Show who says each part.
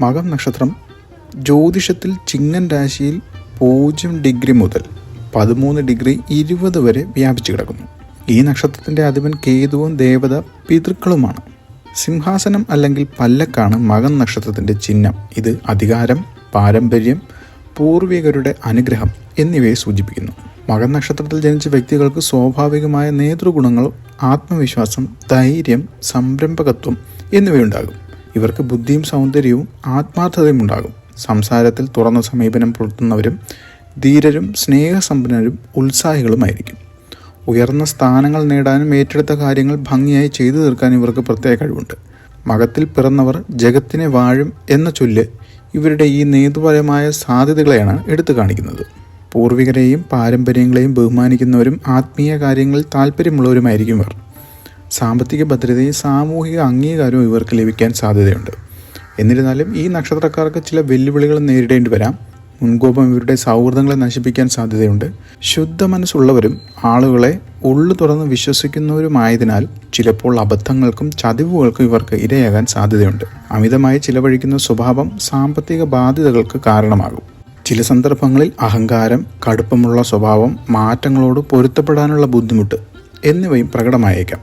Speaker 1: മകം നക്ഷത്രം ജ്യോതിഷത്തിൽ ചിങ്ങൻ രാശിയിൽ 0 ഡിഗ്രി മുതൽ 13 ഡിഗ്രി 20 വരെ വ്യാപിച്ചു കിടക്കുന്നു. ഈ നക്ഷത്രത്തിൻ്റെ അധിപൻ കേതുവും ദേവത പിതൃക്കളുമാണ്. സിംഹാസനം അല്ലെങ്കിൽ പല്ലക്കാണ് മകം നക്ഷത്രത്തിൻ്റെ ചിഹ്നം. ഇത് അധികാരം, പാരമ്പര്യം, പൂർവികരുടെ അനുഗ്രഹം എന്നിവയെ സൂചിപ്പിക്കുന്നു. മകം നക്ഷത്രത്തിൽ ജനിച്ച വ്യക്തികൾക്ക് സ്വാഭാവികമായ നേതൃഗുണങ്ങൾ, ആത്മവിശ്വാസം, ധൈര്യം, സംരംഭകത്വം എന്നിവയുണ്ടാകും. ഇവർക്ക് ബുദ്ധിയും സൗന്ദര്യവും ആത്മാർത്ഥതയും ഉണ്ടാകും. സംസാരത്തിൽ തുറന്ന സമീപനം പുലർത്തുന്നവരും ധീരരും സ്നേഹസമ്പന്നരും ഉത്സാഹികളുമായിരിക്കും. ഉയർന്ന സ്ഥാനങ്ങൾ നേടാനും ഏറ്റെടുത്ത കാര്യങ്ങൾ ഭംഗിയായി ചെയ്തു തീർക്കാനും ഇവർക്ക് പ്രത്യേക കഴിവുണ്ട്. മകത്തിൽ പിറന്നവർ ജഗത്തിനെ വാഴും എന്ന ചൊല്ല് ഇവരുടെ ഈ നേതൃപരമായ സാധ്യതകളെയാണ് എടുത്തു കാണിക്കുന്നത്. പൂർവികരെയും പാരമ്പര്യങ്ങളെയും ബഹുമാനിക്കുന്നവരും ആത്മീയ കാര്യങ്ങളിൽ താല്പര്യമുള്ളവരുമായിരിക്കും ഇവർ. സാമ്പത്തിക ഭദ്രതയും സാമൂഹിക അംഗീകാരവും ഇവർക്ക് ലഭിക്കാൻ സാധ്യതയുണ്ട്. എന്നിരുന്നാലും ഈ നക്ഷത്രക്കാർക്ക് ചില വെല്ലുവിളികൾ നേരിടേണ്ടി വരാം. മുൻകോപം ഇവരുടെ സൗഹൃദങ്ങളെ നശിപ്പിക്കാൻ സാധ്യതയുണ്ട്. ശുദ്ധ മനസ്സുള്ളവരും ആളുകളെ ഉള്ളു തുറന്ന് വിശ്വസിക്കുന്നവരുമായതിനാൽ ചിലപ്പോൾ അബദ്ധങ്ങൾക്കും ചതിവുകൾക്കും ഇവർക്ക് ഇരയാകാൻ സാധ്യതയുണ്ട്. അമിതമായി ചിലവഴിക്കുന്ന സ്വഭാവം സാമ്പത്തിക ബാധ്യതകൾക്ക് കാരണമാകും. ചില സന്ദർഭങ്ങളിൽ അഹങ്കാരം, കടുപ്പമുള്ള സ്വഭാവം, മാറ്റങ്ങളോട് പൊരുത്തപ്പെടാനുള്ള ബുദ്ധിമുട്ട് എന്നിവയും പ്രകടമായേക്കാം.